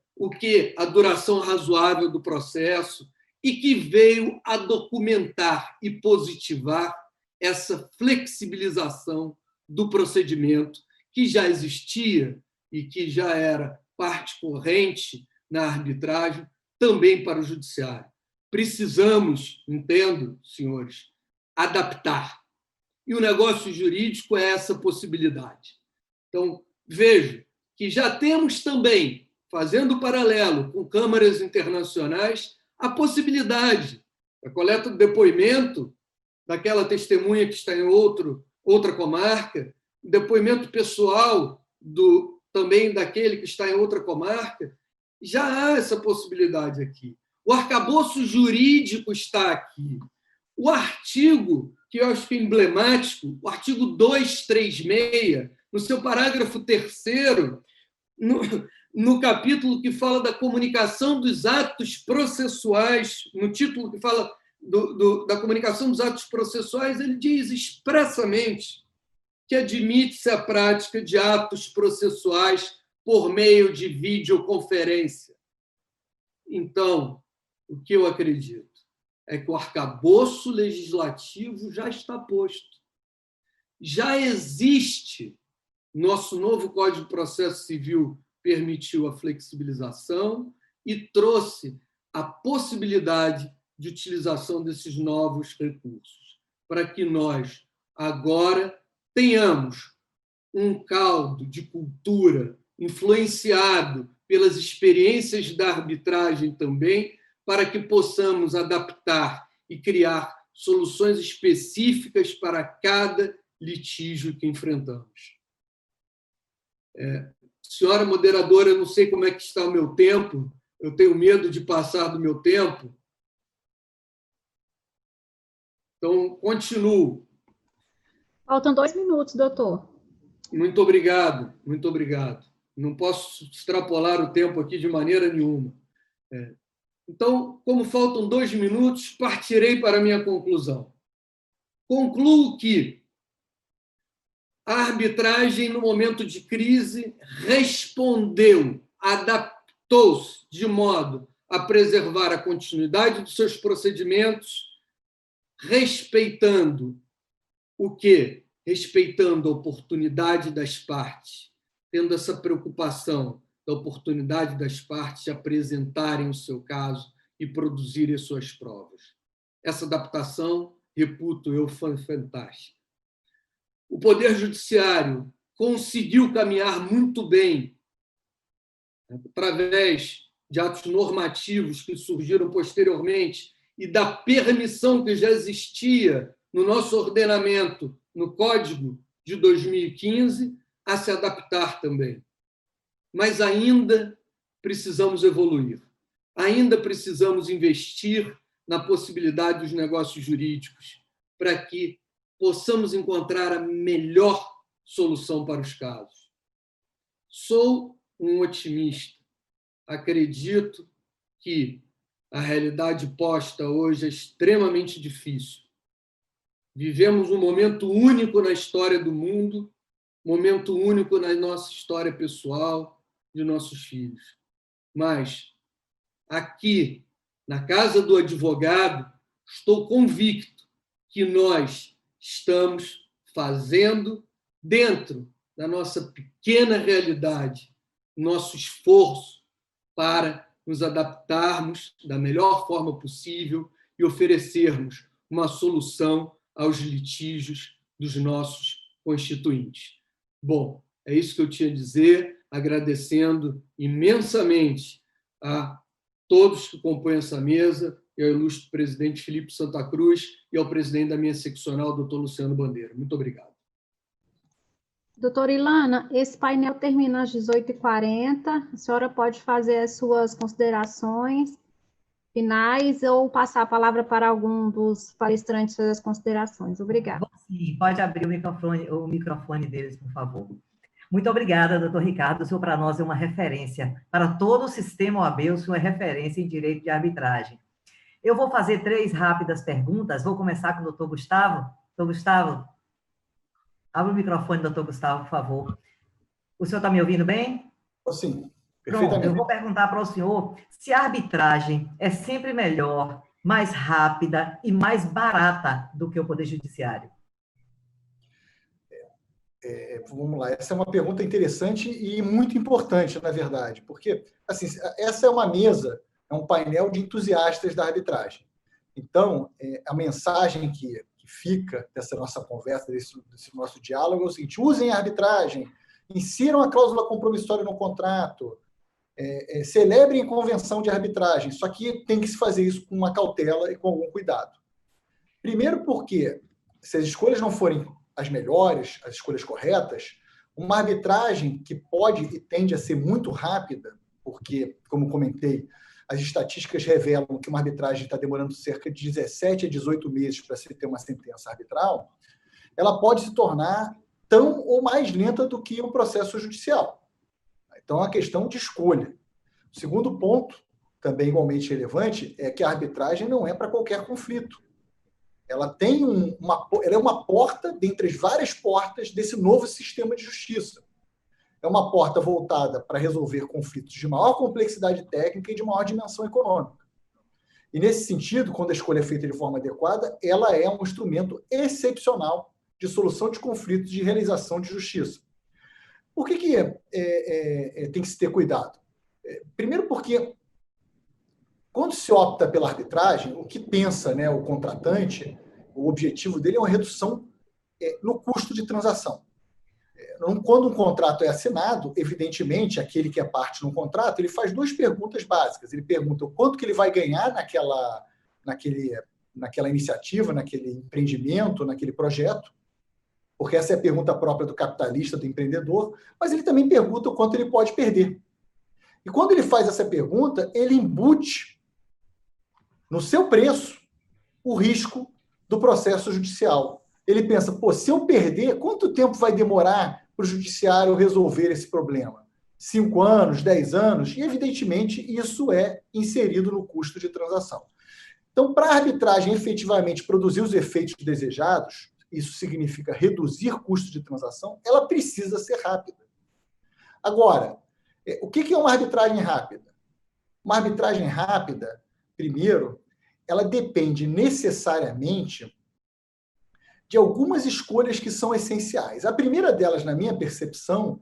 a duração razoável do processo e que veio a documentar e positivar essa flexibilização do procedimento que já existia e que já era parte corrente na arbitragem, também para o judiciário. Precisamos, entendo, senhores, adaptar. E o negócio jurídico é essa possibilidade. Então, vejo que já temos também, fazendo paralelo com câmaras internacionais, a possibilidade da coleta do depoimento daquela testemunha que está em outra comarca, depoimento pessoal também daquele que está em outra comarca. Já há essa possibilidade aqui. O arcabouço jurídico está aqui. O artigo, que eu acho que é emblemático, o artigo 236, no seu parágrafo 3º, no capítulo que fala da comunicação dos atos processuais, no título que fala da comunicação dos atos processuais, ele diz expressamente que admite-se a prática de atos processuais por meio de videoconferência. Então, o que eu acredito é que o arcabouço legislativo já está posto. Já existe. Nosso novo Código de Processo Civil permitiu a flexibilização e trouxe a possibilidade de utilização desses novos recursos, para que nós, agora, tenhamos um caldo de cultura influenciado pelas experiências da arbitragem também, para que possamos adaptar e criar soluções específicas para cada litígio que enfrentamos. Senhora moderadora, eu não sei como é que está o meu tempo, eu tenho medo de passar do meu tempo. Então, continuo. Faltam 2 minutos, doutor. Muito obrigado, muito obrigado. Não posso extrapolar o tempo aqui de maneira nenhuma. Então, como faltam 2 minutos, partirei para a minha conclusão. Concluo que a arbitragem, no momento de crise, respondeu, adaptou-se de modo a preservar a continuidade dos seus procedimentos, respeitando o quê? Respeitando a oportunidade das partes, tendo essa preocupação da oportunidade das partes de apresentarem o seu caso e produzirem suas provas. Essa adaptação, reputo eu, foi fantástica. O Poder Judiciário conseguiu caminhar muito bem através de atos normativos que surgiram posteriormente e da permissão que já existia no nosso ordenamento, no Código de 2015, a se adaptar também. Mas ainda precisamos evoluir. Ainda precisamos investir na possibilidade dos negócios jurídicos para que possamos encontrar a melhor solução para os casos. Sou um otimista. Acredito que a realidade posta hoje é extremamente difícil. Vivemos um momento único na história do mundo, momento único na nossa história pessoal, de nossos filhos. Mas, aqui, na Casa do Advogado, estou convicto que nós estamos fazendo, dentro da nossa pequena realidade, nosso esforço para nos adaptarmos da melhor forma possível e oferecermos uma solução aos litígios dos nossos constituintes. Bom, é isso que eu tinha a dizer, agradecendo imensamente a todos que compõem essa mesa, e ao ilustre presidente Filipe Santa Cruz e ao presidente da minha seccional, doutor Luciano Bandeira. Muito obrigado. Doutora Ilana, esse painel termina às 18h40. A senhora pode fazer as suas considerações finais ou passar a palavra para algum dos palestrantes fazer as considerações. Obrigada. Sim, pode abrir o microfone deles, por favor. Muito obrigada, doutor Ricardo. O senhor, para nós, é uma referência. Para todo o sistema OAB, o senhor é referência em direito de arbitragem. Eu vou fazer 3 rápidas perguntas. Vou começar com o doutor Gustavo. Doutor Gustavo, abre o microfone, doutor Gustavo, por favor. O senhor está me ouvindo bem? Sim, perfeitamente. Pronto, eu vou perguntar para o senhor se a arbitragem é sempre melhor, mais rápida e mais barata do que o Poder Judiciário. Vamos lá, essa é uma pergunta interessante e muito importante, na verdade, porque assim, essa é uma mesa, é um painel de entusiastas da arbitragem. Então, a mensagem que fica dessa nossa conversa, desse nosso diálogo é o seguinte: usem a arbitragem, insiram a cláusula compromissória no contrato, celebrem convenção de arbitragem, só que tem que se fazer isso com uma cautela e com algum cuidado. Primeiro porque, se as escolhas não forem as melhores, as escolhas corretas, uma arbitragem que pode e tende a ser muito rápida, porque, como comentei, as estatísticas revelam que uma arbitragem está demorando cerca de 17 a 18 meses para se ter uma sentença arbitral, ela pode se tornar tão ou mais lenta do que o processo judicial. Então, é uma questão de escolha. O segundo ponto, também igualmente relevante, é que a arbitragem não é para qualquer conflito. Ela tem ela é uma porta dentre as várias portas desse novo sistema de justiça. É uma porta voltada para resolver conflitos de maior complexidade técnica e de maior dimensão econômica. E, nesse sentido, quando a escolha é feita de forma adequada, ela é um instrumento excepcional de solução de conflitos e de realização de justiça. Por que tem que se ter cuidado? Primeiro porque quando se opta pela arbitragem, o que pensa, né, o contratante, o objetivo dele é uma redução no custo de transação. Quando um contrato é assinado, evidentemente, aquele que é parte no contrato, ele faz duas perguntas básicas. Ele pergunta o quanto que ele vai ganhar naquela iniciativa, naquele empreendimento, naquele projeto, porque essa é a pergunta própria do capitalista, do empreendedor, mas ele também pergunta o quanto ele pode perder. E quando ele faz essa pergunta, ele embute no seu preço o risco do processo judicial. Ele pensa, se eu perder, quanto tempo vai demorar para o judiciário resolver esse problema? 5 anos, 10 anos? E, evidentemente, isso é inserido no custo de transação. Então, para a arbitragem efetivamente produzir os efeitos desejados, isso significa reduzir custos de transação, ela precisa ser rápida. Agora, o que é uma arbitragem rápida? Uma arbitragem rápida, primeiro, ela depende necessariamente de algumas escolhas que são essenciais. A primeira delas, na minha percepção,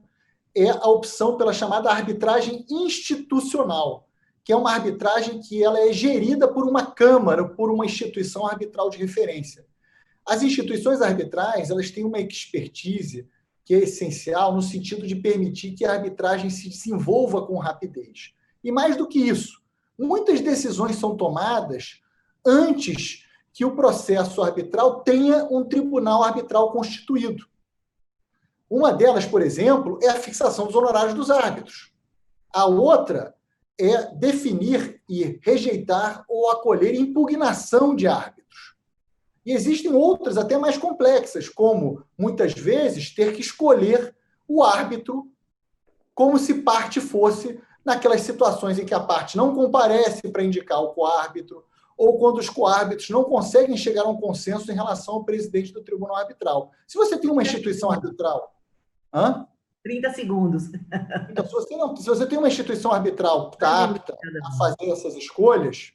é a opção pela chamada arbitragem institucional, que é uma arbitragem que ela é gerida por uma câmara, por uma instituição arbitral de referência. As instituições arbitrais, elas têm uma expertise que é essencial no sentido de permitir que a arbitragem se desenvolva com rapidez. E mais do que isso, muitas decisões são tomadas antes que o processo arbitral tenha um tribunal arbitral constituído. Uma delas, por exemplo, é a fixação dos honorários dos árbitros. A outra é definir e rejeitar ou acolher impugnação de árbitros. E existem outras até mais complexas, como, muitas vezes, ter que escolher o árbitro como se parte fosse naquelas situações em que a parte não comparece para indicar o coárbitro, ou quando os coárbitros não conseguem chegar a um consenso em relação ao presidente do tribunal arbitral. Se você tem uma instituição arbitral... 30 segundos. Então, se você tem uma instituição arbitral que está apta a fazer essas escolhas,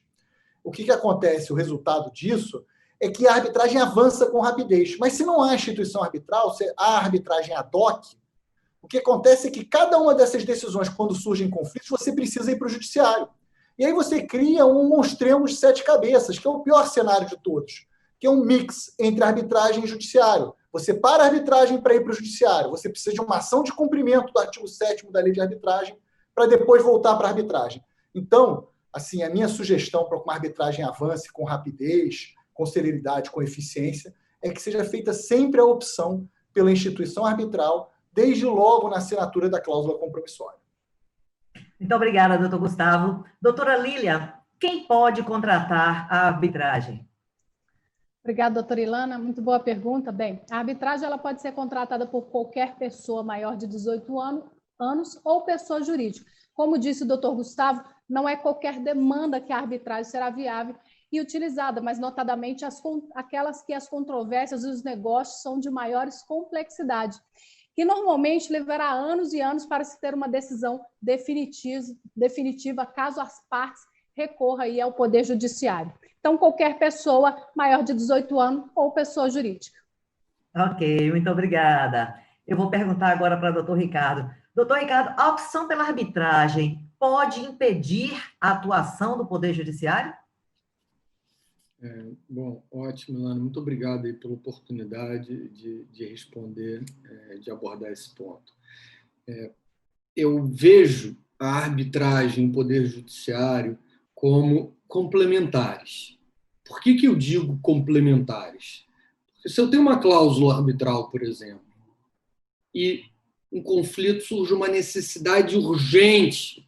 o que acontece? O resultado disso é que a arbitragem avança com rapidez. Mas se não há instituição arbitral, se há arbitragem ad hoc, o que acontece é que cada uma dessas decisões, quando surgem conflitos, você precisa ir para o judiciário. E aí você cria um monstremo de 7 cabeças, que é o pior cenário de todos, que é um mix entre arbitragem e judiciário. Você para a arbitragem para ir para o judiciário, você precisa de uma ação de cumprimento do artigo 7º da lei de arbitragem para depois voltar para a arbitragem. Então, assim, a minha sugestão para que uma arbitragem avance com rapidez, com celeridade, com eficiência, é que seja feita sempre a opção pela instituição arbitral, desde logo na assinatura da cláusula compromissória. Muito obrigada, doutor Gustavo. Doutora Lília, quem pode contratar a arbitragem? Obrigada, doutora Ilana. Muito boa pergunta. Bem, a arbitragem ela pode ser contratada por qualquer pessoa maior de 18 anos ou pessoa jurídica. Como disse o doutor Gustavo, não é qualquer demanda que a arbitragem será viável e utilizada, mas notadamente aquelas que as controvérsias e os negócios são de maiores complexidade, que normalmente levará anos e anos para se ter uma decisão definitiva caso as partes recorram aí ao Poder Judiciário. Então, qualquer pessoa maior de 18 anos ou pessoa jurídica. Ok, muito obrigada. Eu vou perguntar agora para o doutor Ricardo. Doutor Ricardo, a opção pela arbitragem pode impedir a atuação do Poder Judiciário? Bom, ótimo, Ilana. Muito obrigado aí pela oportunidade de responder, de abordar esse ponto. Eu vejo a arbitragem e o Poder Judiciário como complementares. Por que eu digo complementares? Porque se eu tenho uma cláusula arbitral, por exemplo, e um conflito surge uma necessidade urgente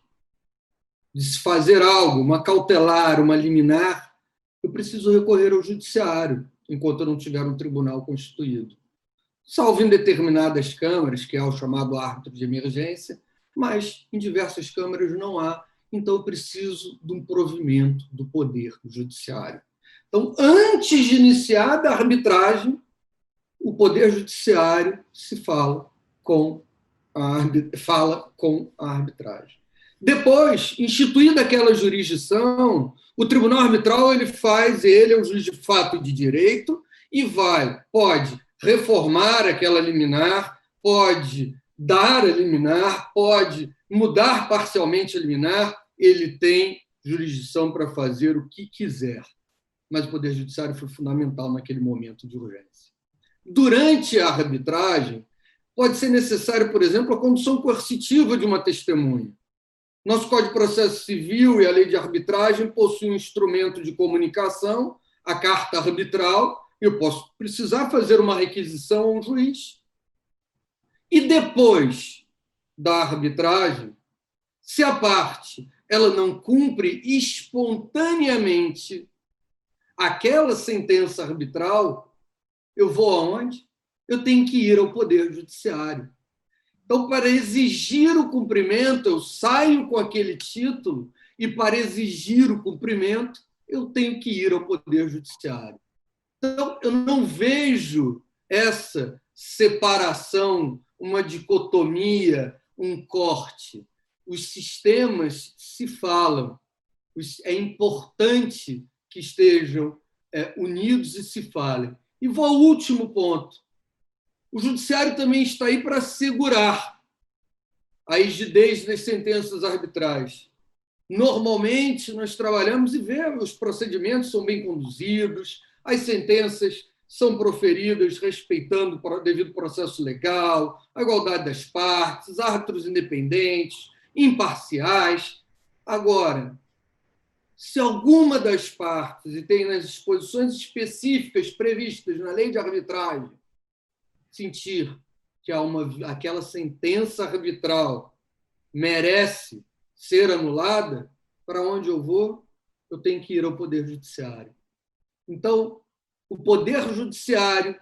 de se fazer algo, uma cautelar, uma liminar, eu preciso recorrer ao judiciário, enquanto eu não tiver um tribunal constituído. Salvo em determinadas câmaras, que é o chamado árbitro de emergência, mas em diversas câmaras não há. Então, eu preciso de um provimento do Poder Judiciário. Então, antes de iniciar a arbitragem, o Poder Judiciário fala com a arbitragem. Depois, instituída aquela jurisdição, o Tribunal Arbitral ele é o juiz de fato e de direito e pode reformar aquela liminar, pode dar a liminar, pode mudar parcialmente a liminar, ele tem jurisdição para fazer o que quiser, mas o Poder Judiciário foi fundamental naquele momento de urgência. Durante a arbitragem, pode ser necessário, por exemplo, a condução coercitiva de uma testemunha. Nosso Código de Processo Civil e a Lei de Arbitragem possuem um instrumento de comunicação, a carta arbitral. Eu posso precisar fazer uma requisição a um juiz. E depois da arbitragem, se a parte ela não cumpre espontaneamente aquela sentença arbitral, eu vou aonde? Eu tenho que ir ao Poder Judiciário. Então, para exigir o cumprimento, eu saio com aquele título, e para exigir o cumprimento, eu tenho que ir ao Poder Judiciário. Então, eu não vejo essa separação, uma dicotomia, um corte. Os sistemas se falam. É importante que estejam unidos e se falem. E vou ao último ponto. O Judiciário também está aí para assegurar a rigidez das sentenças arbitrais. Normalmente, nós trabalhamos e vemos os procedimentos são bem conduzidos, as sentenças são proferidas respeitando o devido processo legal, a igualdade das partes, árbitros independentes, imparciais. Agora, se alguma das partes, e tem nas disposições específicas previstas na lei de arbitragem, sentir que aquela sentença arbitral merece ser anulada, para onde eu vou? Eu tenho que ir ao Poder Judiciário. Então, o Poder Judiciário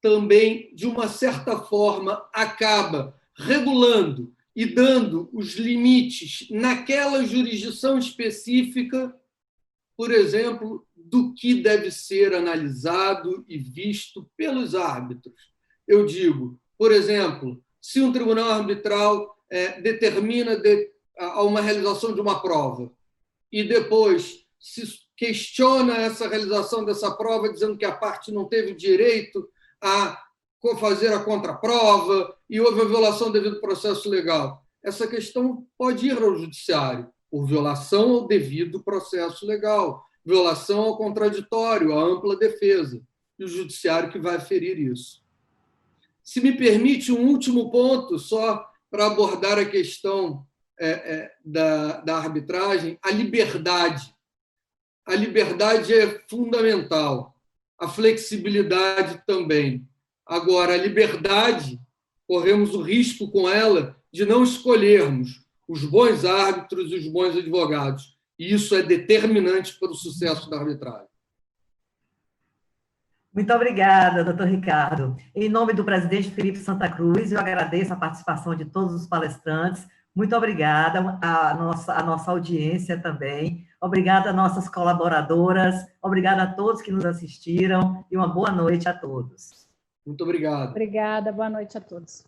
também, de uma certa forma, acaba regulando e dando os limites naquela jurisdição específica, por exemplo, do que deve ser analisado e visto pelos árbitros. Eu digo, por exemplo, se um tribunal arbitral determina uma realização de uma prova e depois se questiona essa realização dessa prova, dizendo que a parte não teve direito a fazer a contraprova e houve a violação do devido processo legal, essa questão pode ir ao Judiciário por violação ao devido processo legal, violação ao contraditório, à ampla defesa, e o Judiciário que vai aferir isso. Se me permite um último ponto, só para abordar a questão da arbitragem, a liberdade. A liberdade é fundamental, a flexibilidade também. Agora, a liberdade, corremos o risco com ela de não escolhermos os bons árbitros e os bons advogados. E isso é determinante para o sucesso da arbitragem. Muito obrigada, doutor Ricardo. Em nome do presidente Felipe Santa Cruz, eu agradeço a participação de todos os palestrantes. Muito obrigada à nossa audiência também. Obrigada às nossas colaboradoras. Obrigada a todos que nos assistiram e uma boa noite a todos. Muito obrigado. Obrigada, boa noite a todos.